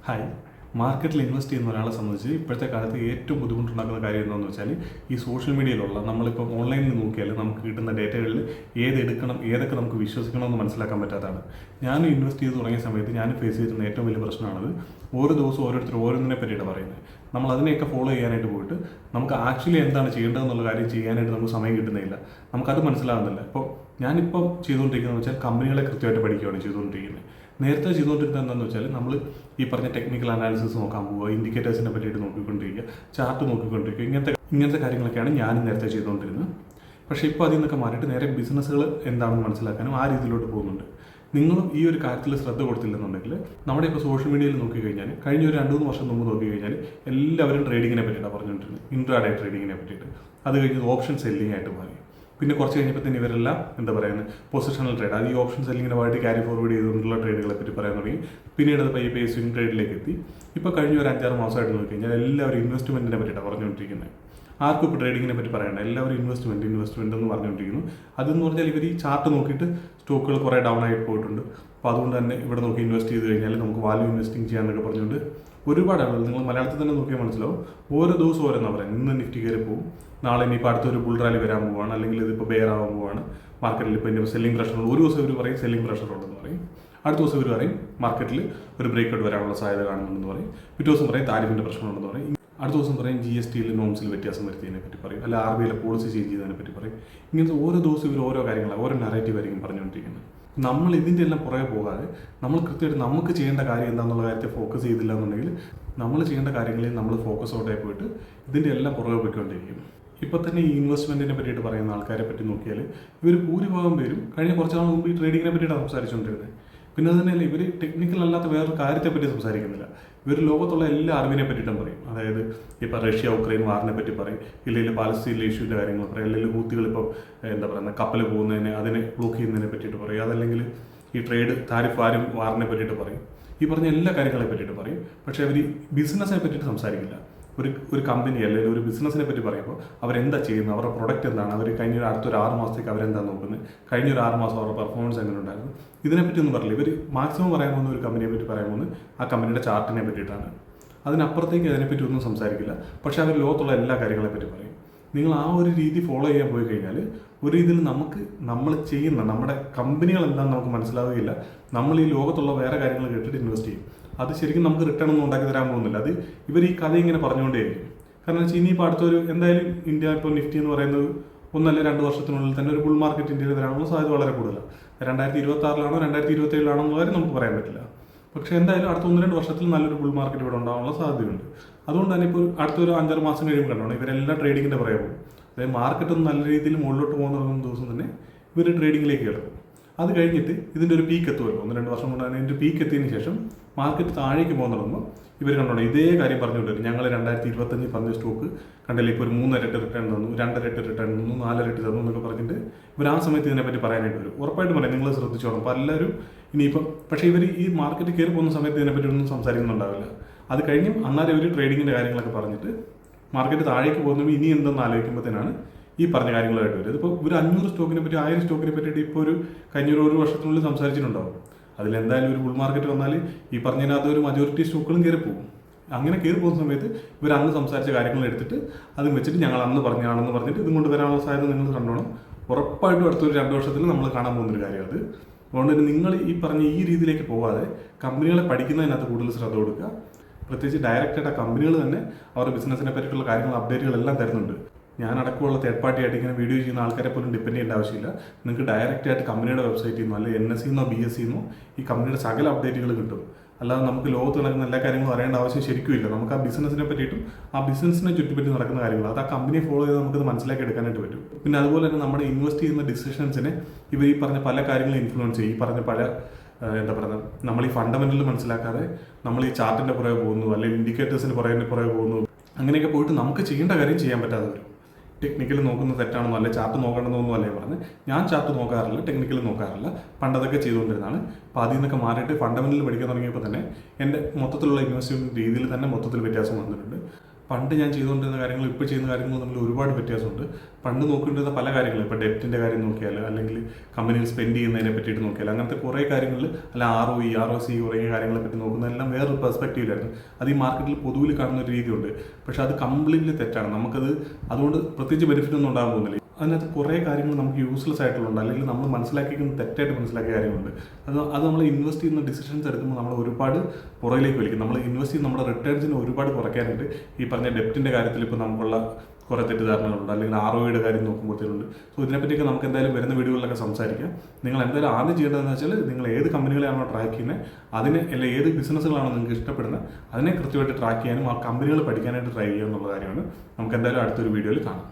Hi. മാർക്കറ്റിൽ invest ചെയ്യുന്ന ഒരാളെ സംബന്ധിച്ച് ഇപ്പോഴത്തെ കാലത്ത് ഏറ്റവും ബുദ്ധിമുട്ടുണ്ടാക്കുന്ന കാര്യം എന്താണെന്ന് വെച്ചാൽ ഈ സോഷ്യൽ മീഡിയയിലുള്ള നമ്മളിപ്പോൾ ഓൺലൈനിൽ നോക്കിയാൽ നമുക്ക് കിട്ടുന്ന ഡേറ്റകളിൽ ഏതെടുക്കണം ഏതൊക്കെ നമുക്ക് വിശ്വസിക്കണമെന്ന് മനസ്സിലാക്കാൻ പറ്റാത്തതാണ്. ഞാൻ ഇൻവെസ്റ്റ് ചെയ്ത് തുടങ്ങിയ സമയത്ത് ഞാൻ ഫേസ് ചെയ്തിരുന്ന ഏറ്റവും വലിയ പ്രശ്നമാണത്. ഓരോ ദിവസവും ഓരോരുത്തർ ഓരോന്നിനെ പറ്റിയിട്ട് പറയുന്നത്. നമ്മൾ അതിനെയൊക്കെ ഫോളോ ചെയ്യാനായിട്ട് പോയിട്ട് നമുക്ക് ആക്ച്വലി എന്താണ് ചെയ്യേണ്ടതെന്നുള്ള കാര്യം ചെയ്യാനായിട്ട് നമുക്ക് സമയം കിട്ടുന്നില്ല. നമുക്കത് മനസ്സിലാകുന്നില്ല. ഇപ്പോൾ ഞാനിപ്പോൾ ചെയ്തുകൊണ്ടിരിക്കുന്നത് വെച്ചാൽ കമ്പനികളെ കൃത്യമായിട്ട് പഠിക്കുകയാണ് ചെയ്തുകൊണ്ടിരിക്കുന്നത്. നേരത്തെ ചെയ്തുകൊണ്ടിരുന്നത് എന്താണെന്ന് വെച്ചാൽ നമ്മൾ ഈ പറഞ്ഞ ടെക്നിക്കൽ അനാലിസിസ് നോക്കാൻ പോവുക, ഇൻഡിക്കേറ്റേഴ്സിനെ പറ്റിയിട്ട് നോക്കിക്കൊണ്ടിരിക്കുക, ചാർട്ട് നോക്കിക്കൊണ്ടിരിക്കുക, ഇങ്ങനത്തെ കാര്യങ്ങളൊക്കെയാണ് ഞാൻ നേരത്തെ ചെയ്തുകൊണ്ടിരുന്നത്. പക്ഷേ ഇപ്പോൾ അതിൽ നിന്നൊക്കെ മാറിയിട്ട് നേരെ ബിസിനസ്സുകൾ എന്താണെന്ന് മനസ്സിലാക്കാനും ആ രീതിയിലോട്ട് പോകുന്നുണ്ട്. നിങ്ങളും ഈ ഒരു കാര്യത്തിൽ ശ്രദ്ധ കൊടുത്തില്ലെന്നുണ്ടെങ്കിൽ നമ്മുടെ ഇപ്പോൾ സോഷ്യൽ മീഡിയയിൽ നോക്കിക്കഴിഞ്ഞാൽ കഴിഞ്ഞ ഒരു 2-3 വർഷം മുമ്പ് നോക്കിക്കഴിഞ്ഞാൽ എല്ലാവരും ട്രേഡിങ്ങിനെ പറ്റിയിട്ടാണ് പറഞ്ഞുകൊണ്ടിരുന്നത്. ഇൻട്രാഡേ ട്രേഡിങ്ങിനെ പറ്റിയിട്ട്. അത് കഴിഞ്ഞ് ഓപ്ഷൻ സെല്ലിംഗ് ആയിട്ട് മാറി. പിന്നെ കുറച്ച് കഴിഞ്ഞപ്പോൾ തന്നെ ഇവരെല്ലാം എന്താ പറയുന്നത് പൊസിഷണൽ ട്രേഡ്, അത് ഈ ഓപ്ഷൻ സെല്ലിങ്ങിനുമായിട്ട് ക്യാരി ഫോർവേഡ് ചെയ്തുകൊണ്ടുള്ള ട്രേഡുകളെ പറ്റി പറയാൻ തുടങ്ങി. പിന്നീട് അത് പയ്യെ സ്വിംഗ് ട്രേഡിലേക്ക് എത്തി. ഇപ്പോൾ കഴിഞ്ഞ ഒരു 5-6 മാസമായിട്ട് നോക്കിക്കഴിഞ്ഞാൽ എല്ലാവരും ഇൻവെസ്റ്റ്മെൻറ്റിനെ പറ്റിയിട്ടാണ് പറഞ്ഞുകൊണ്ടിരിക്കുന്നത്. ആർക്കും ഇപ്പോൾ ട്രേഡിങ്ങിനെ പറ്റി പറയണ്ട, എല്ലാവരും ഇൻവെസ്റ്റ്മെൻറ്റ് എന്ന് പറഞ്ഞുകൊണ്ടിരിക്കുന്നു. അതെന്ന് പറഞ്ഞാൽ ഇവർ ഈ ചാർട്ട് നോക്കിയിട്ട് സ്റ്റോക്കുകൾ കുറേ ഡൗൺ ആയിട്ട് പോയിട്ടുണ്ട്. അപ്പോൾ അതുകൊണ്ട് തന്നെ ഇവിടെ നോക്കി ഇൻവെസ്റ്റ് ചെയ്ത് കഴിഞ്ഞാൽ നമുക്ക് വാല്യൂ ഇൻവെസ്റ്റിംഗ് ചെയ്യാമെന്നൊക്കെ പറഞ്ഞുകൊണ്ട് ഒരുപാട് ആളുകൾ, നിങ്ങൾ മലയാളത്തിൽ തന്നെ നോക്കിയാൽ മനസ്സിലാവും, ഓരോ ദിവസവും ഓരോന്നാണ് പറയുന്നത്. ഇന്ന് നിഫ്റ്റി കയറി പോകും, നാളെ ഇനിയിപ്പോൾ അടുത്തൊരു ബുൾ റാലി വരാൻ പോവുകയാണ്, അല്ലെങ്കിൽ ഇതിപ്പോൾ ബെയർ ആവാൻ പോവുകയാണ്, മാർക്കറ്റിൽ ഇപ്പോൾ ഇതിൻ്റെ സെല്ലിംഗ് പ്രഷർ ഉണ്ട്. ഒരു ദിവസം ഇവർ പറയും സെല്ലിംഗ് പ്രഷർ ഉണ്ടെന്ന് പറയും, അടുത്ത ദിവസം ഇവർ പറയും മാർക്കറ്റിൽ ഒരു ബ്രേക്ക് ഔട്ട് വരാനുള്ള സാധ്യത കാണുന്നുണ്ടെന്ന് പറയും, പിറ്റേ ദിവസം പറയും താരിഫിൻ്റെ പ്രശ്നമുണ്ടെന്ന് പറയും, അടുത്ത ദിവസം പറയും GSTയിൽ നോംസിൽ വ്യത്യാസം വരുത്തിയതിനെ പറ്റി പറയും, അല്ല RBIയിലെ പോളിസി ചേഞ്ച് ചെയ്തതിനെ പറ്റി പറയും. ഇങ്ങനത്തെ ഓരോ ദിവസവും ഇവർ ഓരോ കാര്യങ്ങൾ, ഓരോ നറേറ്റീവ് ആയിരിക്കും പറഞ്ഞുകൊണ്ടിരിക്കുന്നത്. നമ്മൾ ഇതിൻ്റെ എല്ലാം പുറകെ പോകാതെ നമ്മൾ കൃത്യമായിട്ട് നമുക്ക് ചെയ്യേണ്ട കാര്യം എന്താണെന്നുള്ള കാര്യത്തെ ഫോക്കസ് ചെയ്തില്ല എന്നുണ്ടെങ്കിൽ നമ്മൾ ചെയ്യേണ്ട കാര്യങ്ങളിൽ നമ്മൾ ഫോക്കസോടെ പോയിട്ട് ഇതിൻ്റെ എല്ലാം പുറകെ പോയിക്കൊണ്ടിരിക്കും. ഇപ്പോൾ തന്നെ ഈ ഇൻവെസ്റ്റ്മെൻറ്റിനെ പറ്റിയിട്ട് പറയുന്ന ആൾക്കാരെ പറ്റി നോക്കിയാൽ ഇവർ ഭൂരിഭാഗം പേരും കഴിഞ്ഞ കുറച്ച് നാൾ മുമ്പ് ഈ ട്രേഡിങ്ങിനെ പറ്റിയിട്ടാണ് സംസാരിച്ചുകൊണ്ടിരുന്നത്. പിന്നെ അത് തന്നെയല്ല, ഇവർ ടെക്നിക്കൽ അല്ലാത്ത വേറൊരു കാര്യത്തെപ്പറ്റി സംസാരിക്കുന്നില്ല. ഇവർ ലോകത്തുള്ള എല്ലാ അറിവിനെ പറ്റിയിട്ടും പറയും. അതായത് ഇപ്പോൾ റഷ്യ ഉക്രൈൻ വാറിനെ പറ്റി പറയും, ഇല്ലെങ്കിൽ പാലസ്തീനിലെ ഇഷ്യൂവിൻ്റെ കാര്യങ്ങൾ പറയും, അല്ലെങ്കിൽ ഹൂത്തികൾ ഇപ്പോൾ എന്താ പറയുക കപ്പൽ പോകുന്നതിനെ അതിനെ ബ്ലോക്ക് ചെയ്യുന്നതിനെ പറ്റിയിട്ട് പറയും, അതല്ലെങ്കിൽ ഈ ട്രേഡ് താരിഫ് വാറിനെ പറ്റിയിട്ട് പറയും. ഈ പറഞ്ഞ എല്ലാ കാര്യങ്ങളെ പറ്റിയിട്ട് പറയും. പക്ഷേ അവർ ബിസിനസ്സിനെ പറ്റിയിട്ട് സംസാരിക്കില്ല. ഒരു കമ്പനി അല്ലെങ്കിൽ ഒരു ബിസിനസ്സിനെ പറ്റി പറയുമ്പോൾ അവരെന്താ ചെയ്യുന്നത്, അവരുടെ പ്രൊഡക്റ്റ് എന്താണ്, അവർ കഴിഞ്ഞ അടുത്തൊരു 6 മാസത്തേക്ക് അവരെന്താ നോക്കുന്നത്, കഴിഞ്ഞ ഒരു 6 മാസം അവരുടെ പെർഫോമൻസ് എങ്ങനെ ഉണ്ടായിരുന്നു, ഇതിനെപ്പറ്റി ഒന്നും പറയില്ല. ഇവർ മാക്സിമം പറയാൻ പോകുന്ന ഒരു കമ്പനിയെ പറ്റി പറയാൻ പോകുന്നത് ആ കമ്പനിയുടെ ചാർട്ടിനെ പറ്റിയിട്ടാണ്. അതിനപ്പുറത്തേക്ക് അതിനെപ്പറ്റി ഒന്നും സംസാരിക്കില്ല. പക്ഷേ അവർ ലോകത്തുള്ള എല്ലാ കാര്യങ്ങളെ പറ്റി പറയും. നിങ്ങൾ ആ ഒരു രീതി ഫോളോ ചെയ്യാൻ പോയി കഴിഞ്ഞാൽ ഒരു രീതിയിൽ നമ്മൾ ചെയ്യുന്ന നമ്മുടെ കമ്പനികൾ എന്താണെന്ന് നമുക്ക് മനസ്സിലാവുകയില്ല. നമ്മൾ ഈ ലോകത്തുള്ള വേറെ കാര്യങ്ങൾ കേട്ടിട്ട് ഇൻവെസ്റ്റ് ചെയ്യും. അത് ശരിക്കും നമുക്ക് റിട്ടേൺ ഒന്നും ഉണ്ടാക്കി തരാൻ പോകുന്നില്ല. അത് ഇവർ ഈ കഥ ഇങ്ങനെ പറഞ്ഞുകൊണ്ടേയിരിക്കും. കാരണം വെച്ചാൽ ഇനിയിപ്പോൾ അടുത്തൊരു എന്തായാലും ഇന്ത്യ ഇപ്പോൾ നിഫ്റ്റി എന്ന് പറയുന്നത് 1-2 വർഷത്തിനുള്ളിൽ തന്നെ ഒരു ബുൾ മാർക്കറ്റ് ഇന്ത്യയിൽ വരാനുള്ള സാധ്യത വളരെ കൂടുതലാണ്. 2026 2027 എന്നുള്ളത് വരെ നമുക്ക് പറയാൻ പറ്റില്ല. പക്ഷേ എന്തായാലും അടുത്ത 1-2 വർഷത്തിൽ നല്ലൊരു ബുൾ മാർക്കറ്റ് ഇവിടെ ഉണ്ടാകാനുള്ള സാധ്യതയുണ്ട്. അതുകൊണ്ട് തന്നെ ഇപ്പോൾ അടുത്തൊരു 5-6 മാസം കഴിയുമ്പോൾ കണ്ടോണം ഇവരെല്ലാം ട്രേഡിങ്ങിൻ്റെ പുറകെ പോകും. അതായത് മാർക്കറ്റ് ഒന്ന് നല്ല രീതിയിൽ മുകളിലോട്ട് പോകുന്ന ദിവസം തന്നെ ഇവർ ട്രേഡിങ്ങിലേക്ക് കിടക്കും. അത് കഴിഞ്ഞിട്ട് ഇതിൻ്റെ ഒരു പീക്ക് എത്തുമല്ലോ, 1-2 വർഷം കൊണ്ട് തന്നെ ഇതിൻ്റെ പീക്ക് എത്തിയതിന് ശേഷം മാർക്കറ്റ് താഴേക്ക് പോകുന്ന തുടങ്ങുമ്പോൾ ഇവർ കണ്ടോണം ഇതേ കാര്യം പറഞ്ഞുകൊണ്ടിരും. ഞങ്ങൾ 2025 പറഞ്ഞ സ്റ്റോക്ക് കണ്ടില്ല, ഇപ്പോൾ ഒരു 3 ഇരട്ടി റിട്ടേൺ തന്നു, 2 ഇരട്ടി റിട്ടേൺ തന്നു, 4 ഇരട്ടി തന്നു എന്നൊക്കെ പറഞ്ഞിട്ട് ഇവർ ആ സമയത്ത് ഇതിനെപ്പറ്റി പറയാനായിട്ട് വരും. ഉറപ്പായിട്ടും പറയാം, നിങ്ങൾ ശ്രദ്ധിച്ചോളാം. പലരും ഇനിയിപ്പം പക്ഷേ ഇവർ ഈ മാർക്കറ്റ് കയറി പോകുന്ന സമയത്ത് ഇതിനെപ്പറ്റി ഒന്നും സംസാരിക്കുന്നുണ്ടാവില്ല. അത് കഴിഞ്ഞ് അന്നേരം ഇവർ ട്രേഡിങ്ങിൻ്റെ കാര്യങ്ങളൊക്കെ പറഞ്ഞിട്ട് മാർക്കറ്റ് താഴേക്ക് പോകുമ്പോൾ ഇനി എന്തെന്ന് ആലോചിക്കുമ്പോഴത്തേനാണ് ഈ പറഞ്ഞ കാര്യങ്ങളായിട്ട് വരും. ഇതിപ്പോൾ ഒരു 500 സ്റ്റോക്കിനെ പറ്റി 1000 സ്റ്റോക്കിനെ പറ്റിയിട്ട് ഇപ്പോൾ ഒരു കഴിഞ്ഞ ഒരു വർഷത്തിനുള്ളിൽ സംസാരിച്ചിട്ടുണ്ടാവും. അതിലെന്തായാലും ഒരു ബുൾ മാർക്കറ്റ് വന്നാൽ ഈ പറഞ്ഞതിനകത്ത് ഒരു മജോറിറ്റി സ്റ്റോക്കുകളും കയറി പോകും. അങ്ങനെ കയറി പോകുന്ന സമയത്ത് ഇവർ അന്ന് സംസാരിച്ച കാര്യങ്ങൾ എടുത്തിട്ട് അതും വെച്ചിട്ട് ഞങ്ങൾ അന്ന് പറഞ്ഞാണെന്ന് പറഞ്ഞിട്ട് ഇതും കൊണ്ട് വരാനുള്ള സാധ്യത നിങ്ങൾ കണ്ടോണം. ഉറപ്പായിട്ടും അടുത്തൊരു 2 വർഷത്തിൽ നമ്മൾ കാണാൻ പോകുന്നൊരു കാര്യം അത്. അതുകൊണ്ട് തന്നെ നിങ്ങൾ ഈ പറഞ്ഞ ഈ രീതിയിലേക്ക് പോകാതെ കമ്പനികളെ പഠിക്കുന്നതിനകത്ത് കൂടുതൽ ശ്രദ്ധ കൊടുക്കുക. പ്രത്യേകിച്ച് ഡയറക്റ്റായിട്ട് ആ കമ്പനികൾ തന്നെ അവരുടെ ബിസിനസ്സിനെ പറ്റിയിട്ടുള്ള കാര്യങ്ങൾ അപ്ഡേറ്റുകളെല്ലാം തരുന്നുണ്ട്. ഞാൻ അടക്കമുള്ള തേർഡ് പാർട്ടി ആയിട്ട് ഇങ്ങനെ വീഡിയോ ചെയ്യുന്ന ആൾക്കാരെ പോലും ഡിപ്പെൻഡ് ചെയ്യേണ്ട ആവശ്യമില്ല. നിങ്ങൾക്ക് ഡയറക്റ്റായിട്ട് കമ്പനിയുടെ വെബ്സൈറ്റിൽ നിന്നോ അല്ലെങ്കിൽ NSE BSE ഈ കമ്പനിയുടെ സകല അപ്ഡേറ്റുകൾ കിട്ടും. അല്ലാതെ നമുക്ക് ലോകത്ത് നടക്കുന്ന എല്ലാ കാര്യങ്ങളും അറിയേണ്ട ആവശ്യം ശരിക്കും ഇല്ല. നമുക്ക് ആ ബിസിനസ്സിനെ പറ്റിയിട്ടും ആ ബിസിനസ്സിനെ ചുറ്റിപ്പറ്റി നടക്കുന്ന കാര്യങ്ങൾ അത് ആ കമ്പനിയെ ഫോളോ ചെയ്ത് നമുക്കത് മനസ്സിലാക്കി എടുക്കാനായിട്ട് പറ്റും. പിന്നെ അതുപോലെ തന്നെ നമ്മുടെ ഇൻവെസ്റ്റ് ചെയ്യുന്ന ഡിസിഷൻസിനെ ഇവർ ഈ പറഞ്ഞ പല കാര്യങ്ങളും ഇൻഫ്ലുവൻസ് ചെയ്യും. ഈ പറഞ്ഞ പല എന്താ പറയുക, നമ്മൾ ഈ ഫണ്ടമെൻ്റൽ മനസ്സിലാക്കാതെ നമ്മൾ ഈ ചാർട്ടിൻ്റെ പുറകെ പോകുന്നു, അല്ലെങ്കിൽ ഇൻഡിക്കേറ്റേഴ്സിൻ്റെ പുറകെ പോകുന്നു. അങ്ങനെയൊക്കെ പോയിട്ട് നമുക്ക് ചെയ്യേണ്ട കാര്യം ചെയ്യാൻ പറ്റാതെ വരും. ടെക്നിക്കൽ നോക്കുന്നത് തെറ്റാണെന്നോ അല്ലെ ചാർട്ട് നോക്കണമെന്നൊന്നും അല്ലേ പറഞ്ഞ് ഞാൻ ചാർട്ട് നോക്കാറില്ല, ടെക്നിക്കൽ നോക്കാറില്ല. പണ്ടതൊക്കെ ചെയ്തുകൊണ്ടിരുന്നതാണ്. അപ്പോൾ അതിൽ നിന്നൊക്കെ മാറിയിട്ട് ഫണ്ടമെൻ്റൽ പഠിക്കാൻ തുടങ്ങിയപ്പോൾ തന്നെ എൻ്റെ മൊത്തത്തിലുള്ള ഇൻവെസ്റ്റ്മെൻറ്റ് രീതിയിൽ തന്നെ മൊത്തത്തിൽ വ്യത്യാസം വന്നിട്ടുണ്ട്. പണ്ട് ഞാൻ ചെയ്തുകൊണ്ടിരുന്ന കാര്യങ്ങൾ ഇപ്പോൾ ചെയ്യുന്ന കാര്യങ്ങൾ തമ്മിൽ ഒരുപാട് വ്യത്യാസമുണ്ട്. പണ്ട് നോക്കേണ്ടിരുന്ന പല കാര്യങ്ങളും, ഇപ്പോൾ ഡെപ്റ്റിൻ്റെ കാര്യം നോക്കിയാൽ, അല്ലെങ്കിൽ കമ്പനിയിൽ സ്പെൻഡ് ചെയ്യുന്നതിനെ പറ്റിയിട്ട് നോക്കിയാൽ, അങ്ങനത്തെ കുറേ കാര്യങ്ങളിൽ, അല്ല ROE, ROC തുടങ്ങിയ കാര്യങ്ങളെ പറ്റി നോക്കുന്നതെല്ലാം വേറൊരു പെർസ്പെക്റ്റീവിലായിരുന്നു. അത് ഈ മാർക്കറ്റിൽ പൊതുവിൽ കാണുന്ന ഒരു രീതിയുണ്ട്. പക്ഷേ അത് കംപ്ലീറ്റ്ലി തെറ്റാണ്. നമുക്കത് അതുകൊണ്ട് പ്രത്യേകിച്ച് ബെനിഫിറ്റ് ഒന്നും ഉണ്ടാകാൻ പോകുന്നില്ല. അതിനകത്ത് കുറേ കാര്യങ്ങൾ നമുക്ക് യൂസ്ലെസ് ആയിട്ടുള്ളതുണ്ട്, അല്ലെങ്കിൽ നമ്മൾ മനസ്സിലാക്കിയിരിക്കുന്നത് തെറ്റായിട്ട് മനസ്സിലാക്കിയ കാര്യങ്ങളുണ്ട്. അത് നമ്മൾ ഇൻവെസ്റ്റ് ചെയ്യുന്ന ഡിസിഷൻസ് എടുക്കുമ്പോൾ നമ്മൾ ഒരുപാട് പുറകിലേക്ക് വലിക്കും. നമ്മൾ ഇൻവെസ്റ്റ് ചെയ്യുന്ന നമ്മുടെ റിട്ടേൺസിന് ഒരുപാട് കുറയ്ക്കാനായിട്ട് ഈ പറഞ്ഞ ഡെപ്റ്റിൻ്റെ കാര്യത്തിൽ ഇപ്പോൾ നമുക്കുള്ള കുറേ തെറ്റിദ്ധാരണകളുണ്ട്, അല്ലെങ്കിൽ ROEയുടെ കാര്യം നോക്കുമ്പോഴത്തേനുണ്ട്. സോ ഇതിനെപ്പറ്റിയൊക്കെ നമുക്ക് എന്തായാലും വരുന്ന വീഡിയോകളിലൊക്കെ സംസാരിക്കാം. നിങ്ങൾ എന്തായാലും ആദ്യം ചെയ്യേണ്ടതെന്ന് വെച്ചാൽ, നിങ്ങൾ ഏത് കമ്പനികളെയാണോ ട്രാക്ക് ചെയ്യുന്നത്, അതിനെ അല്ലെങ്കിൽ ഏത് ബിസിനസ്സുകളാണോ നിങ്ങൾക്ക് ഇഷ്ടപ്പെടുന്നത്, അതിനെ കൃത്യമായിട്ട് ട്രാക്ക് ചെയ്യാനും ആ കമ്പനികൾ പഠിക്കാനായിട്ട് ട്രൈ ചെയ്യുക എന്നുള്ള കാര്യമാണ്. നമുക്ക് എന്തായാലും അടുത്തൊരു വീഡിയോയിൽ കാണാം.